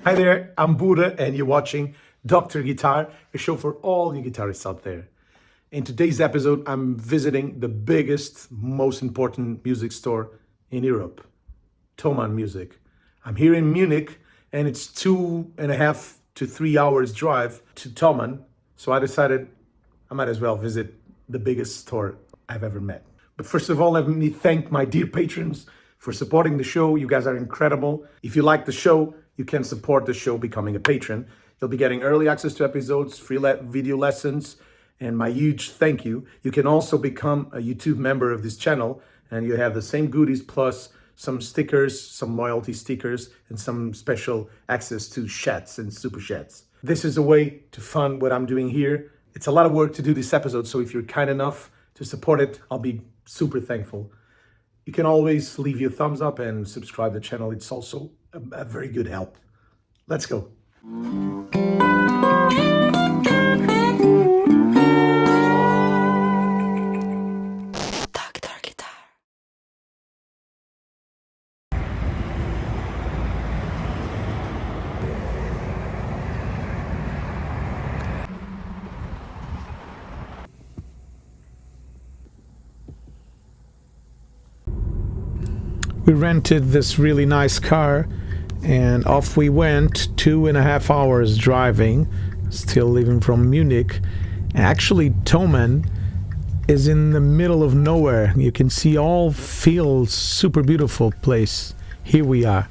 Hi there, I'm Budda and you're watching Dr. Guitar, a show for all you guitarists out there. In today's episode, I'm visiting the biggest, most important music store in Europe, Thomann Music. I'm here in Munich and it's 2.5 to 3 hours drive to Thomann, so I decided I might as well visit the biggest store I've ever met. But first of all, let me thank my dear patrons for supporting the show. You guys are incredible. If you like the show, you can support the show becoming a patron. You'll be getting early access to episodes, free video lessons, and my huge thank you. You can also become a YouTube member of this channel, and you have the same goodies plus some stickers, some loyalty stickers, and some special access to chats and super chats. This is a way to fund what I'm doing here. It's a lot of work to do this episode, so if you're kind enough to support it, I'll be super thankful. You can always leave your thumbs up and subscribe to the channel. It's also a very good help. Let's go. Dr. Guitar. We rented this really nice car and off we went. 2.5 hours driving, still living from Munich. Actually, Thomann is in the middle of nowhere. You can see all fields, super beautiful place. Here we are.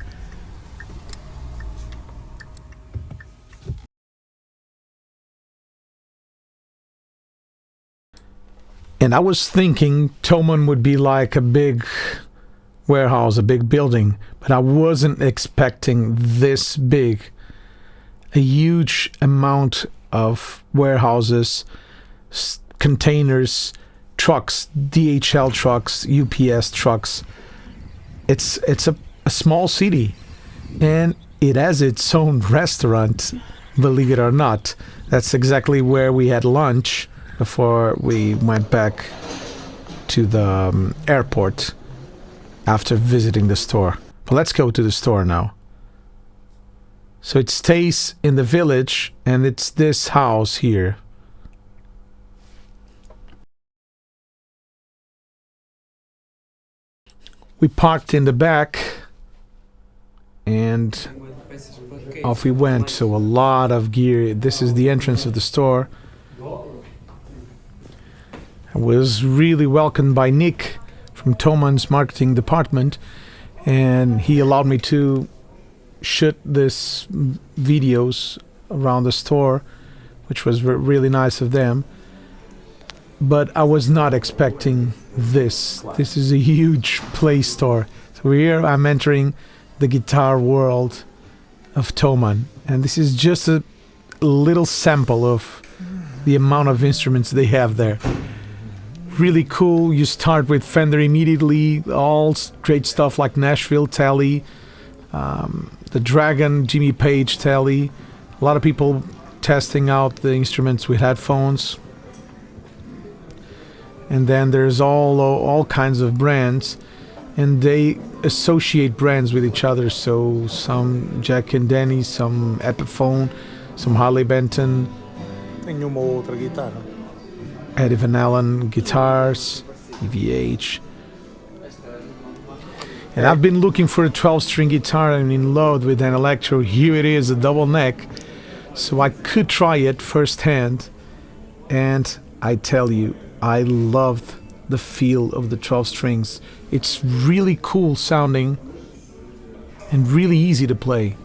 And I was thinking Thomann would be like a big warehouse, a big building, but I wasn't expecting this big. A huge amount of warehouses, containers, trucks, DHL trucks, UPS trucks. It's a small city, and it has its own restaurant, believe it or not. That's exactly where we had lunch before we went back to the airport after visiting the store. But let's go to the store now. So it stays in the village, and it's this house here. We parked in the back and off we went. So a lot of gear. This is the entrance of the store. I was really welcomed by Nick from Thomann's marketing department, and he allowed me to shoot this videos around the store, which was really nice of them. But I was not expecting this. This is a huge Play Store. So here I'm entering the guitar world of Thomann, and this is just a little sample of the amount of instruments they have there. Really cool. You start with Fender immediately, all great stuff like Nashville Tele, the Dragon Jimmy Page Tele. A lot of people testing out the instruments with headphones. And then there's all kinds of brands, and they associate brands with each other. So some Jack and Denny, some Epiphone, some Harley Benton. Tenho uma outra guitarra. Eddie Van Allen guitars, EVH. And I've been looking for a 12-string guitar and in love with an electro. Here it is, a double neck. So I could try it firsthand. And I tell you, I loved the feel of the 12 strings. It's really cool sounding and really easy to play.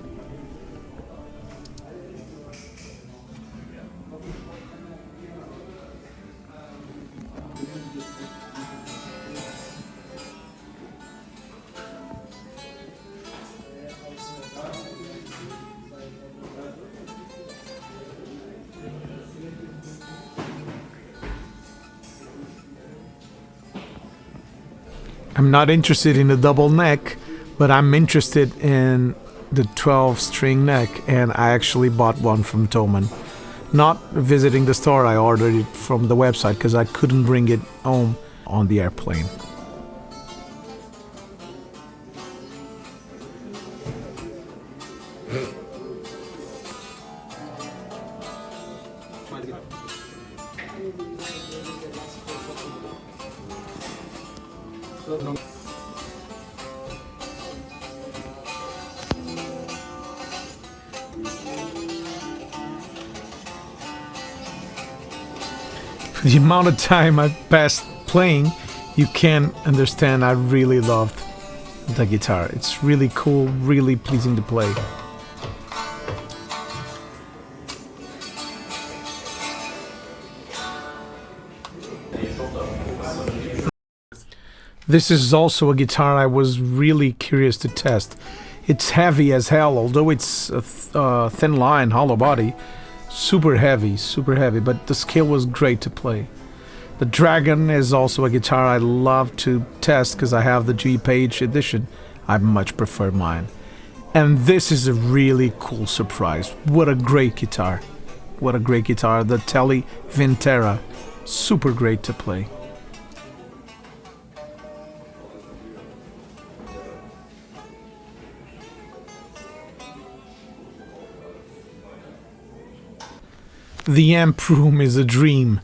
I'm not interested in the double neck, but I'm interested in the 12-string neck, and I actually bought one from Thomann. Not visiting the store, I ordered it from the website because I couldn't bring it home on the airplane. For the amount of time I passed playing, you can understand I really loved the guitar. It's really cool, really pleasing to play. This is also a guitar I was really curious to test. It's heavy as hell, although it's a thin line, hollow body. Super heavy, but the scale was great to play. The Dragon is also a guitar I love to test because I have the G-Page edition. I much prefer mine. And this is a really cool surprise. What a great guitar. What a great guitar. The Tele Vintera. Super great to play. The amp room is a dream.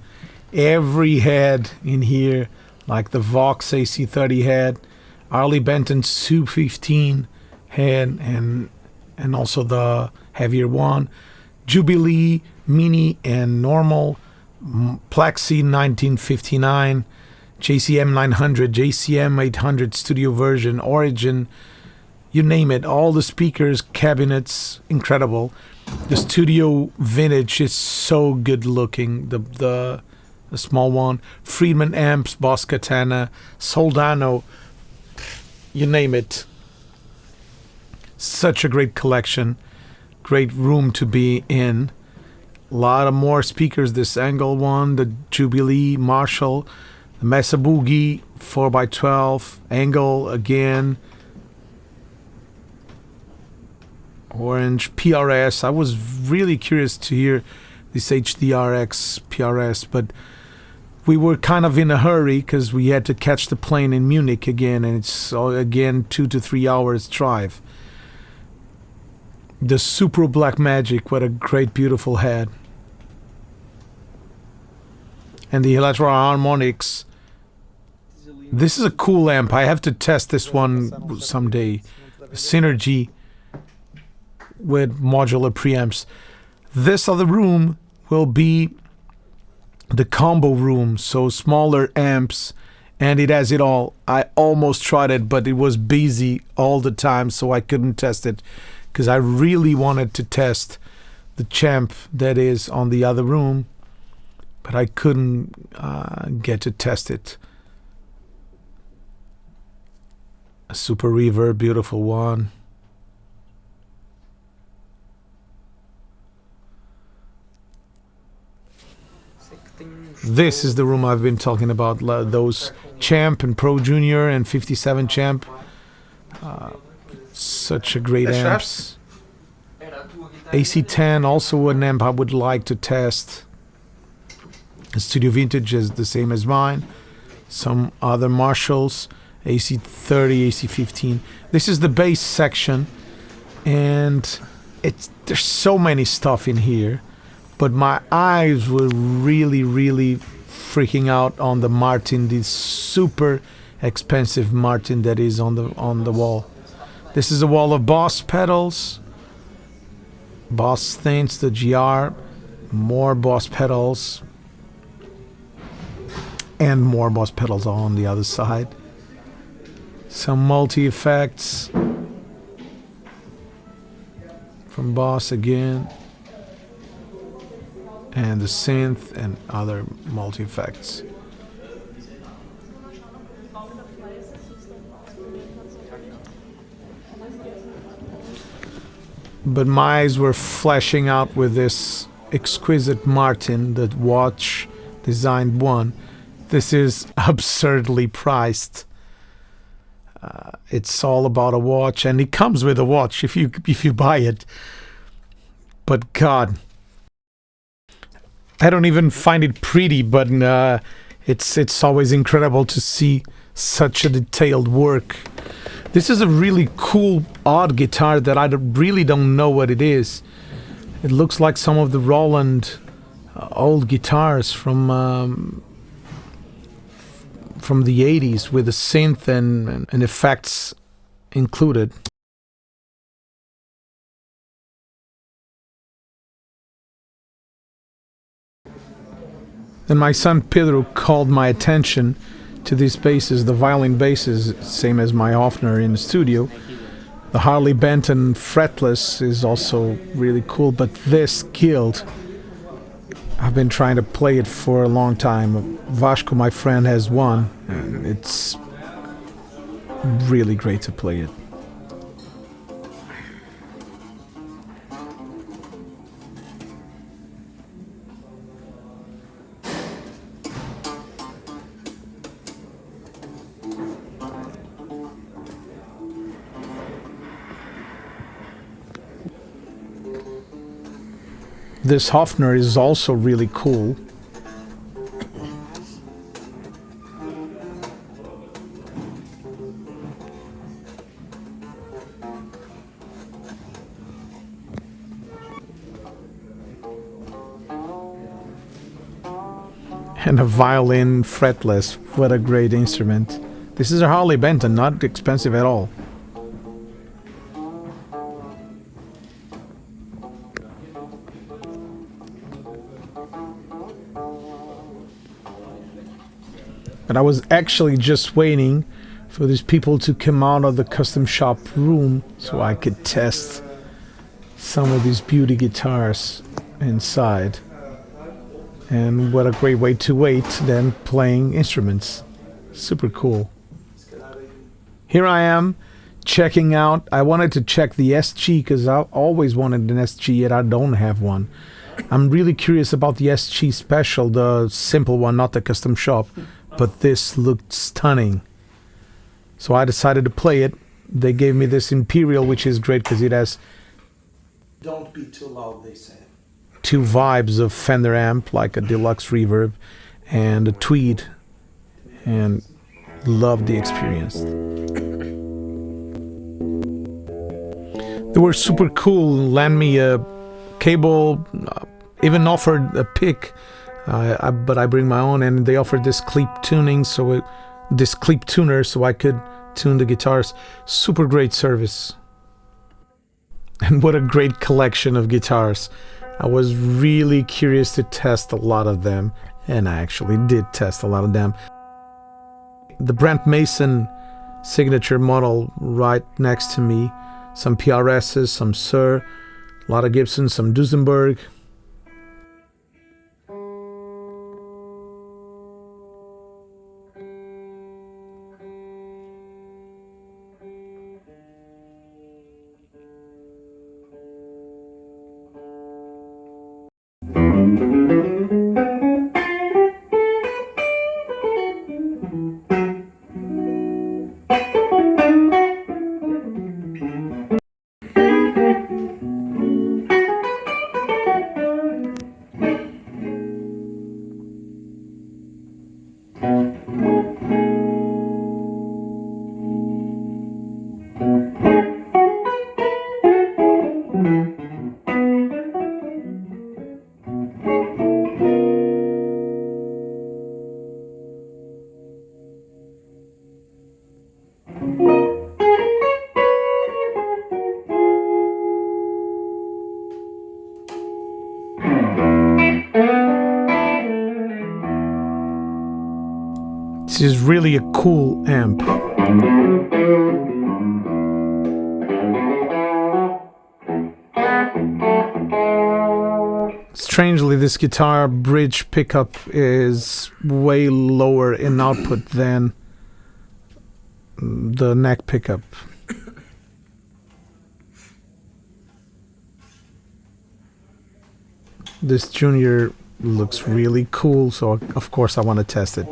Every head in here, like the Vox AC30 head, Harley Benton 215 head, and also the heavier one, Jubilee, Mini, and Normal, Plexi 1959, JCM 900, JCM 800 studio version, Origin, you name it, all the speakers, cabinets, incredible. The studio vintage is so good looking. The small one, Friedman amps, Boss Katana, Soldano, you name it. Such a great collection, great room to be in. A lot of more speakers. This Angle one, the Jubilee, Marshall, the Mesa Boogie 4x12, Angle again. Orange, PRS. I was really curious to hear this HDRX PRS, but we were kind of in a hurry because we had to catch the plane in Munich again, and it's again 2 to 3 hours drive. The Supro Black Magic, what a great beautiful head. And the Electro Harmonics. This is a cool amp. I have to test this one someday. Synergy with modular preamps. This other room will be the combo room, so smaller amps, and it has it all. I almost tried it, but it was busy all the time, so I couldn't test it because I really wanted to test the Champ that is on the other room, but I couldn't get to test it. A Super Reverb, beautiful one. This is the room I've been talking about, those Champ and Pro Junior and 57 Champ. Such a great amps. AC10, also an amp I would like to test. The Studio Vintage is the same as mine. Some other Marshalls, AC30, AC15. This is the bass section, and there's so many stuff in here. But my eyes were really freaking out on the Martin, this super expensive Martin that is on the wall. This is a wall of Boss pedals, Boss Thints, the GR, more Boss pedals, and more Boss pedals on the other side. Some multi-effects from Boss again. And the synth and other multi-effects. But my eyes were flashing out with this exquisite Martin, that watch designed one. This is absurdly priced. It's all about a watch, and it comes with a watch if you buy it. But God, I don't even find it pretty, but it's always incredible to see such a detailed work. This is a really cool, odd guitar that I really don't know what it is. It looks like some of the Roland old guitars from from the 80s with a synth and effects included. Then my son Pedro called my attention to these basses, the violin basses, same as my Hofner in the studio. The Harley Benton fretless is also really cool, but this Guild, I've been trying to play it for a long time. Vasco, my friend, has one, and it's really great to play it. This Hofner is also really cool. And a violin fretless. What a great instrument. This is a Harley Benton, not expensive at all. But I was actually just waiting for these people to come out of the custom shop room so I could test some of these beauty guitars inside. And what a great way to wait than playing instruments. Super cool. Here I am checking out. I wanted to check the SG because I always wanted an SG, yet I don't have one. I'm really curious about the SG Special, the simple one, not the custom shop. But this looked stunning. So I decided to play it. They gave me this Imperial, which is great because it has... Don't be too loud, they say. Two vibes of Fender amp, like a deluxe reverb and a tweed. And loved the experience. They were super cool, lent me a cable, even offered a pick. But I bring my own, and they offered this clip tuning, this clip tuner, so I could tune the guitars. Super great service. And what a great collection of guitars. I was really curious to test a lot of them, and I actually did test a lot of them. The Brent Mason signature model right next to me. Some PRSs, some Suhr, a lot of Gibson, some Duesenberg. This is really a cool amp. Strangely, this guitar bridge pickup is way lower in output than the neck pickup. This Junior looks really cool, so of course I want to test it.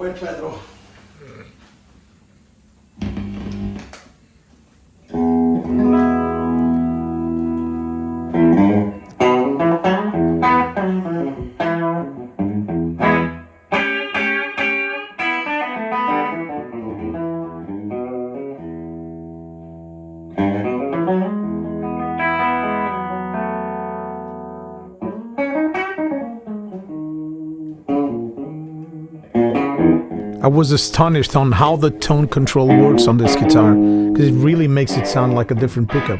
I was astonished on how the tone control works on this guitar, because it really makes it sound like a different pickup.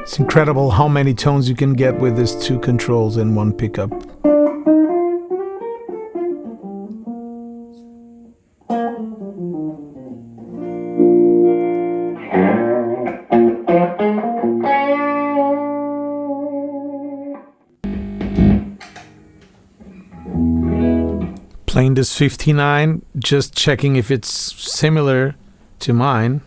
It's incredible how many tones you can get with these two controls in one pickup. Playing this 59, just checking if it's similar to mine.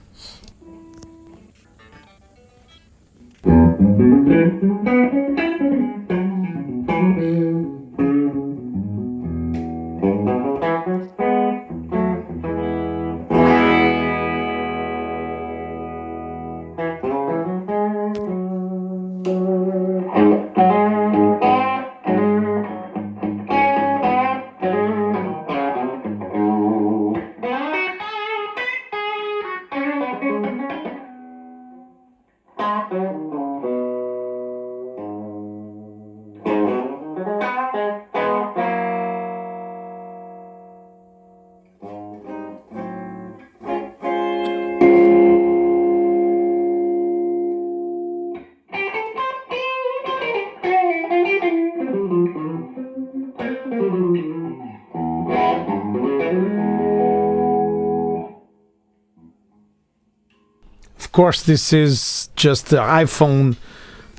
Of course, this is just the iPhone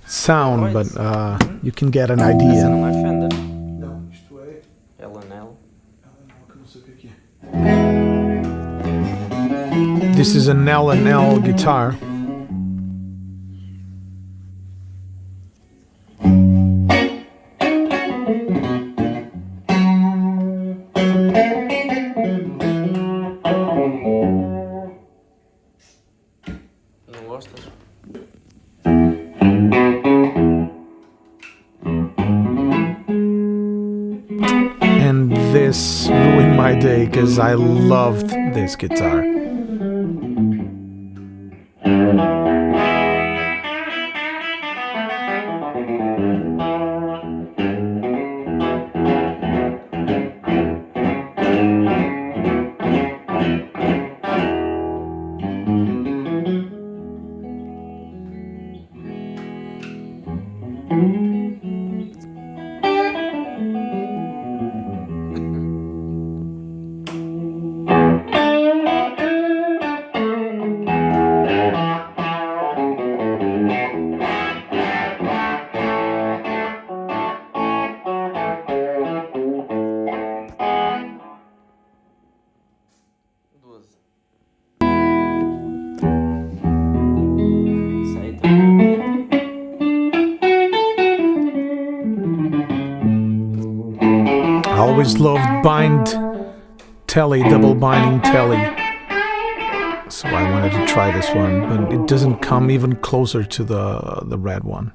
sound, but you can get an Essa idea. não é Fender. Não, isto é. L&L. Que não sei o que é. This is an L&L guitar. Não gostas? And this ruined my day because I loved this guitar. I always loved double binding telly. So I wanted to try this one, but it doesn't come even closer to the red one.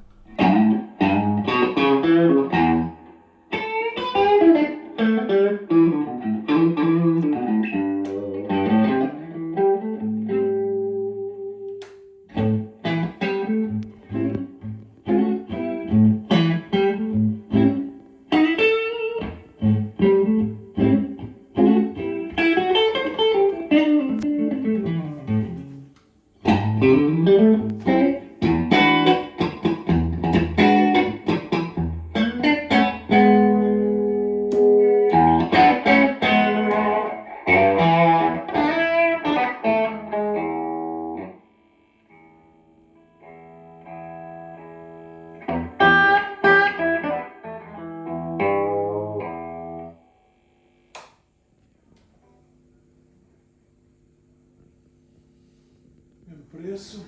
preço.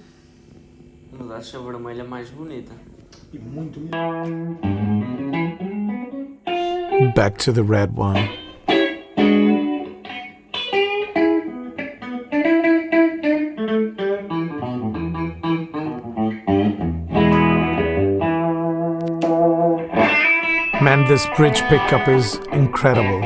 Mas acho a vermelha mais bonita. E muito Back to the red one. Man, this bridge pickup is incredible.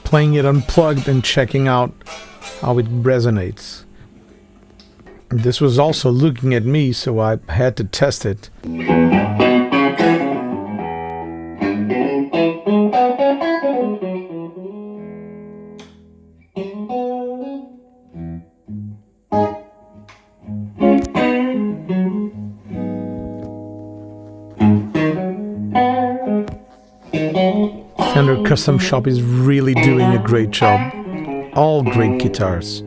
Playing it unplugged and checking out how it resonates. This was also looking at me, so I had to test it. Fender Custom Shop is really doing a great job. All great guitars.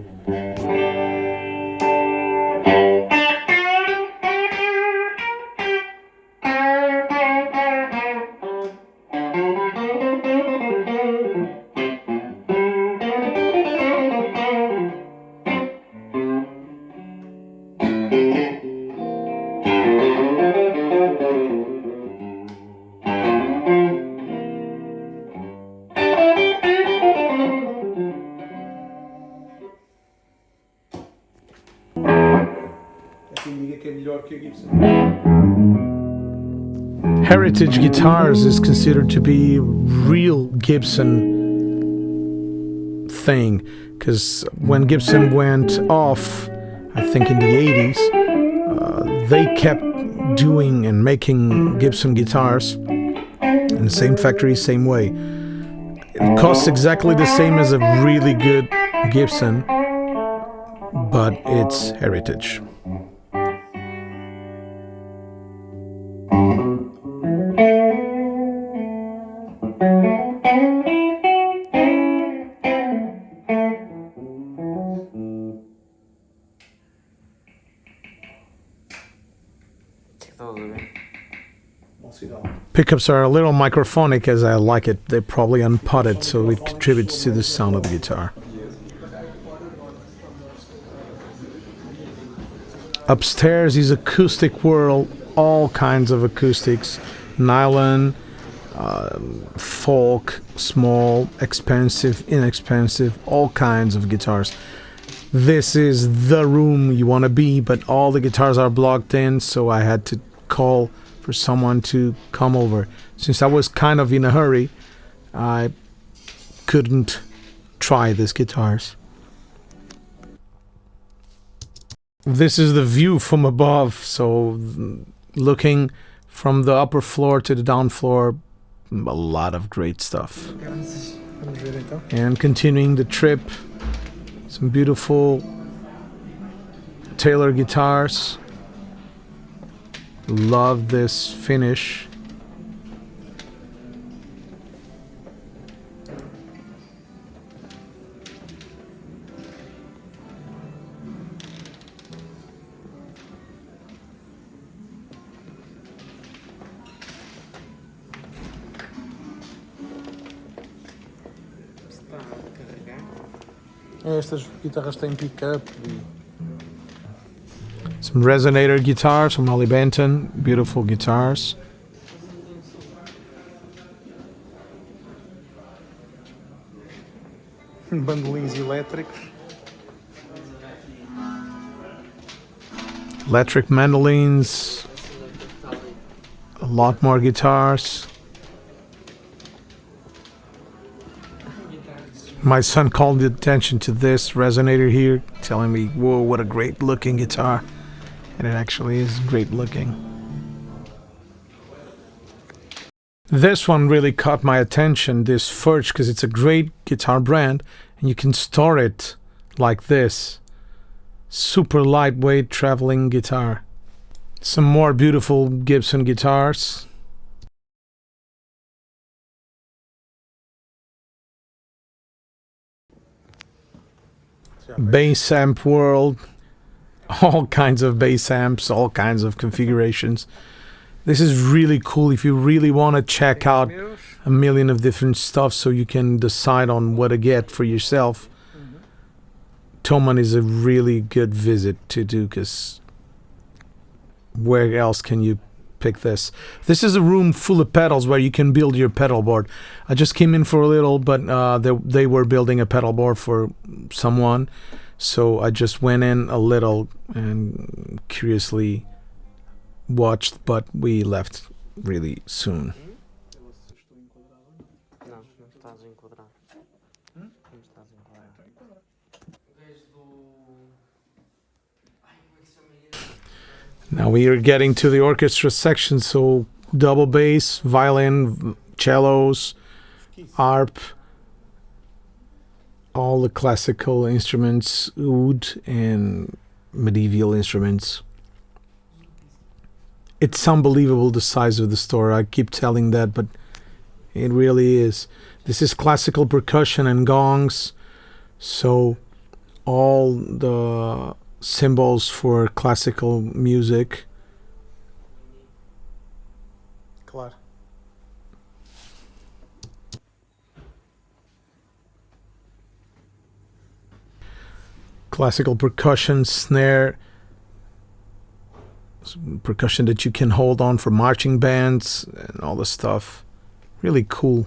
Heritage Guitars is considered to be real Gibson thing, because when Gibson went off, I think in the 80s, they kept doing and making Gibson guitars in the same factory, same way. It costs exactly the same as a really good Gibson, but it's heritage. Pickups are a little microphonic as I like it. They're probably unpotted, so it contributes to the sound of the guitar. Upstairs is acoustic world, all kinds of acoustics, nylon, folk, small, expensive, inexpensive, all kinds of guitars. This is the room you want to be, but all the guitars are blocked in, so I had to call for someone to come over. Since I was kind of in a hurry, I couldn't try these guitars. This is the view from above, so looking from the upper floor to the down floor, a lot of great stuff. And continuing the trip, some beautiful Taylor guitars. Love this finish. Estas guitarras têm pick-up e some resonator guitars from Holly Benton, beautiful guitars. bandolins elétricos. Electric mandolins, a lot more guitars. My son called the attention to this resonator here, telling me, whoa, what a great looking guitar. And it actually is great looking. This one really caught my attention, this Furch, because it's a great guitar brand and you can store it like this. Super lightweight traveling guitar. Some more beautiful Gibson guitars. Bass amp world. All kinds of bass amps, all kinds of configurations. This is really cool if you really want to check out a million of different stuff so you can decide on what to get for yourself. Thomann is a really good visit to do, because where else can you pick this? This is a room full of pedals where you can build your pedal board. I just came in for a little, but they were building a pedal board for someone, so I just went in a little and curiously watched, but we left really soon. Não, não estás a enquadrar. Não estás a enquadrar. O gajo do... Ai, como é que se chama este? Now we are getting to the orchestra section, so double bass, violin, cellos, harp, all the classical instruments, oud, and medieval instruments. It's unbelievable the size of the store. I keep telling that, but it really is. This is classical percussion and gongs, so all the symbols for classical music. Claro. Classical percussion, snare, percussion that you can hold on for marching bands and all the stuff. Really cool.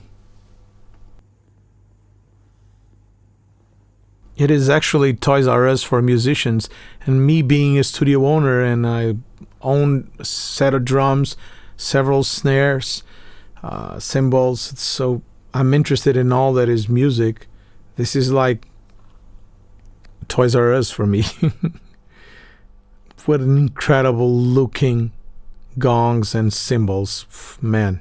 It is actually Toys R Us for musicians, and me being a studio owner, and I own a set of drums, several snares, cymbals, so I'm interested in all that is music. This is like Toys R Us for me. What an incredible looking gongs and cymbals, man.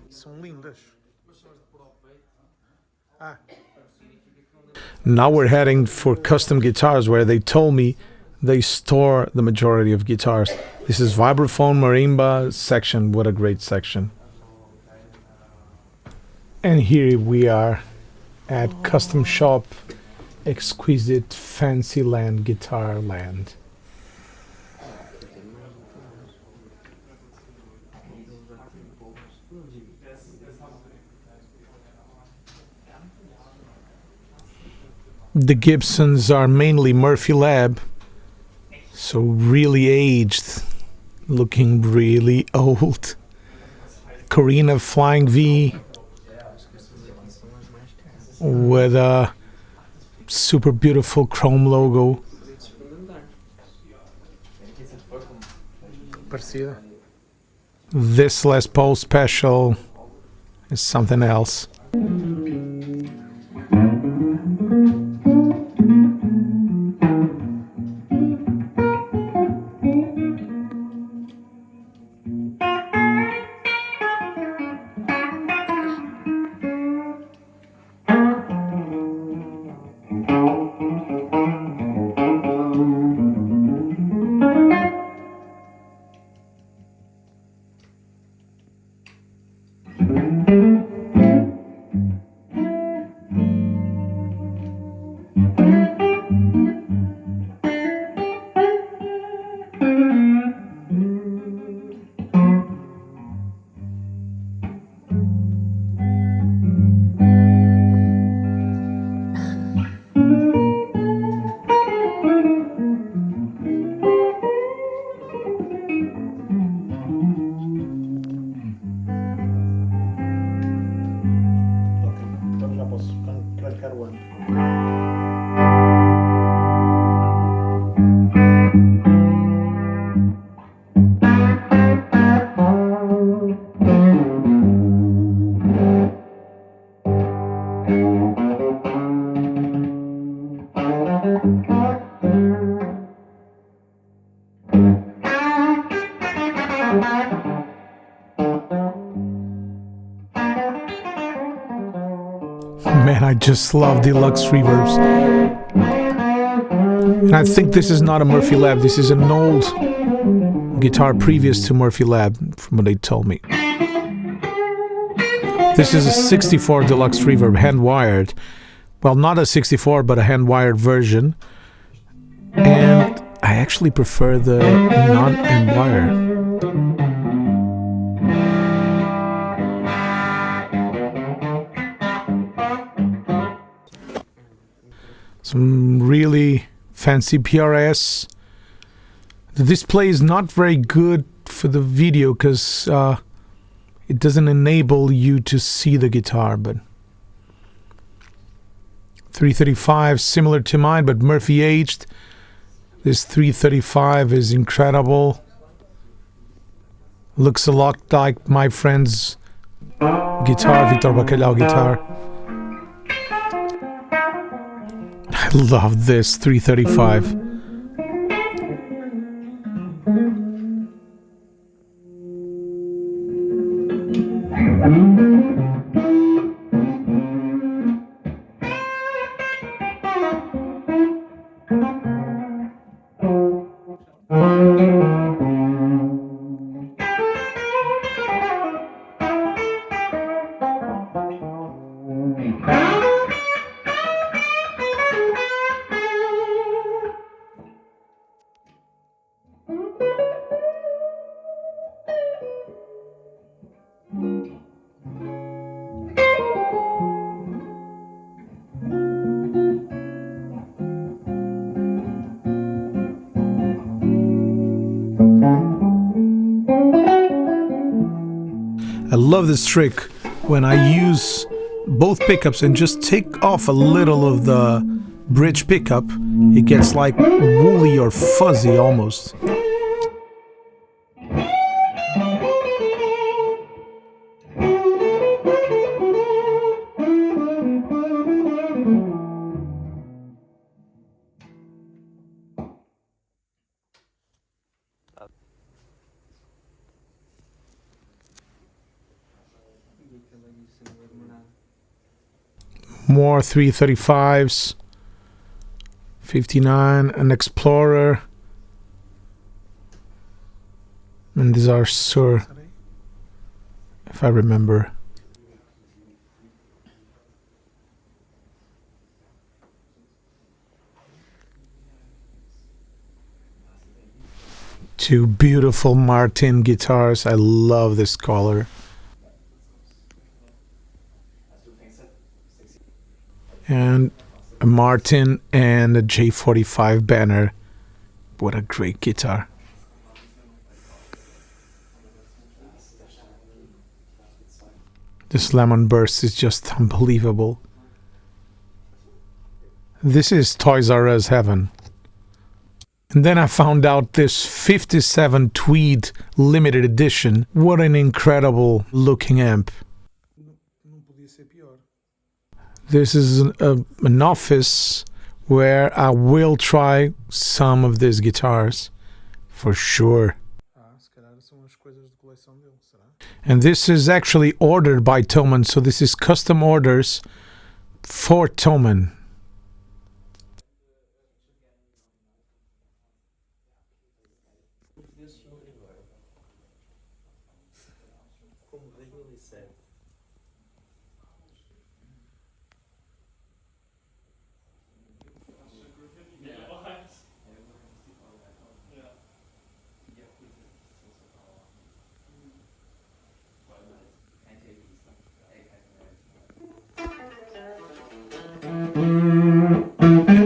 São lindas. Now we're heading for custom guitars, where they told me they store the majority of guitars. This is vibraphone marimba section. What a great section. And here we are at Custom Shop, Exquisite Fancyland Guitar Land. The Gibsons are mainly Murphy Lab, so really aged, looking really old. Corina Flying V with a super beautiful chrome logo. Parecida. This Les Paul Special is something else. Man, I just love deluxe reverbs. And I think this is not a Murphy Lab, this is an old guitar previous to Murphy Lab, from what they told me. This is a 64 deluxe reverb, hand-wired. Well, not a 64, but a hand-wired version. And I actually prefer the non-end wire. Some really fancy PRS. The display is not very good for the video because it doesn't enable you to see the guitar, but 335 similar to mine, but Murphy aged. This 335 is incredible. Looks a lot like my friend's guitar, Vitor Bacalhau guitar. I love this 335. I love this trick when I use both pickups and just take off a little of the bridge pickup. It gets like woolly or fuzzy almost. More 335s, 59, an Explorer, and these are Sur, if I remember. Two beautiful Martin guitars. I love this color. And a Martin and a J45 banner. What a great guitar. This Lemon Burst is just unbelievable. This is Toys R Us heaven. And then I found out this 57 Tweed limited edition. What an incredible looking amp. This is an office where I will try some of these guitars for sure. And this is actually ordered by Thomann, so this is custom orders for Thomann.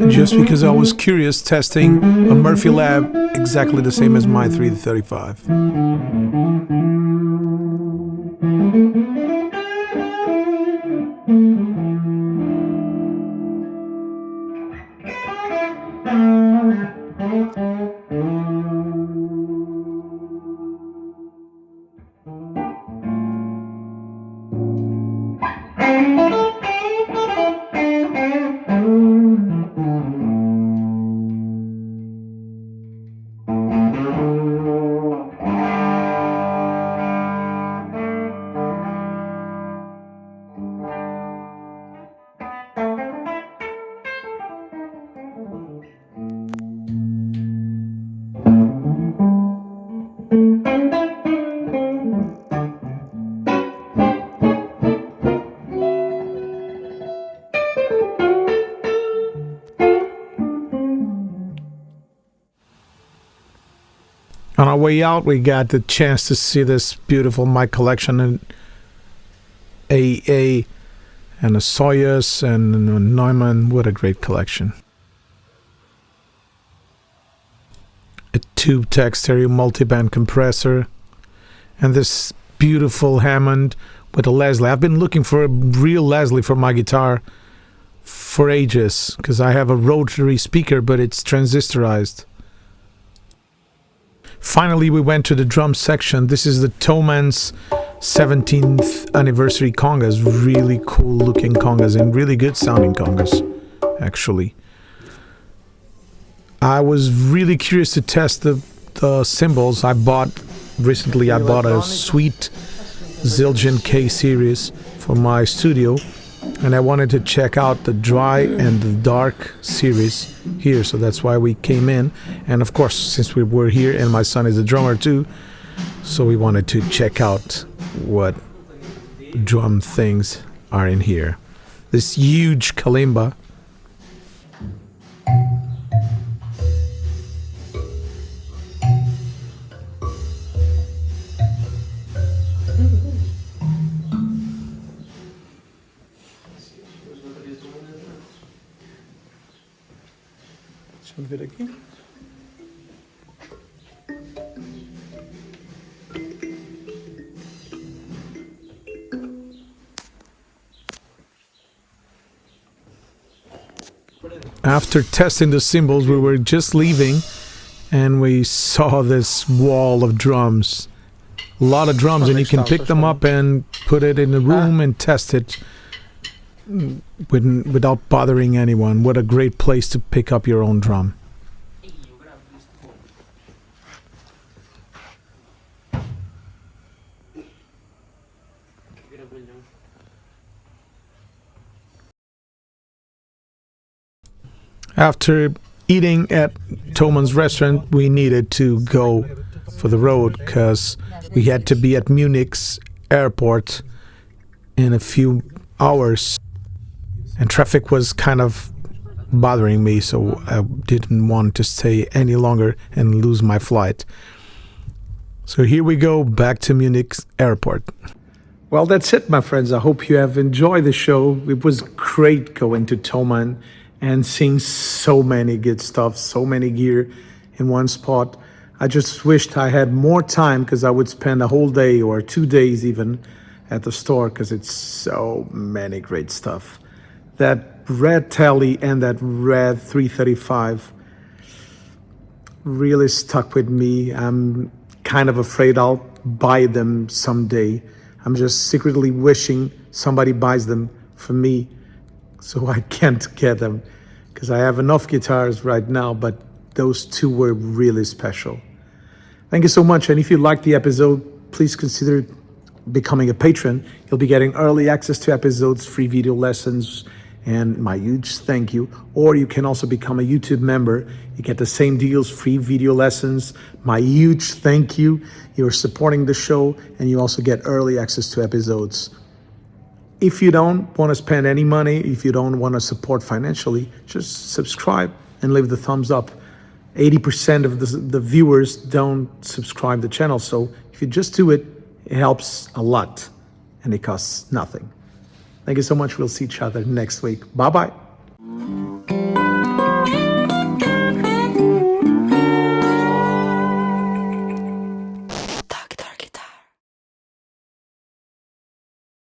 Just because I was curious, testing a Murphy Lab exactly the same as my 335. On our way out, we got the chance to see this beautiful mic collection and AA and a Soyuz and a Neumann. What a great collection. A tube tech stereo multiband compressor and this beautiful Hammond with a Leslie. I've been looking for a real Leslie for my guitar for ages because I have a rotary speaker, but it's transistorized. Finally, we went to the drum section. This is the Thomann's 17th anniversary congas. Really cool looking congas and really good sounding congas, actually. I was really curious to test the cymbals. I bought a sweet Zildjian K series for my studio, and I wanted to check out the dry and the dark series here, so that's why we came in. And of course, since we were here and my son is a drummer too, so we wanted to check out what drum things are in here. This huge kalimba. Deixa eu ver aqui. After testing the cymbals, we were just leaving and we saw this wall of drums. A lot of drums, and you can pick them up and put it in the room and test it without bothering anyone. What a great place to pick up your own drum. After eating at Thomann's restaurant, we needed to go for the road because we had to be at Munich's airport in a few hours, and traffic was kind of bothering me, so I didn't want to stay any longer and lose my flight. So here we go, back to Munich's airport. Well, that's it, my friends. I hope you have enjoyed the show. It was great going to Thomann and seeing so many good stuff, so many gear in one spot. I just wished I had more time because I would spend a whole day or 2 days even at the store because it's so many great stuff. That red Tele and that red 335 really stuck with me. I'm kind of afraid I'll buy them someday. I'm just secretly wishing somebody buys them for me so I can't get them because I have enough guitars right now, but those two were really special. Thank you so much, and if you liked the episode, please consider becoming a patron. You'll be getting early access to episodes, free video lessons, and my huge thank you. Or you can also become a YouTube member. You get the same deals, free video lessons, my huge thank you. You're supporting the show, and you also get early access to episodes. If you don't want to spend any money, if you don't want to support financially, just subscribe and leave the thumbs up. 80% of the viewers don't subscribe to the channel, so if you just do it, it helps a lot and it costs nothing. Thank you so much. We'll see each other next week. Bye-bye.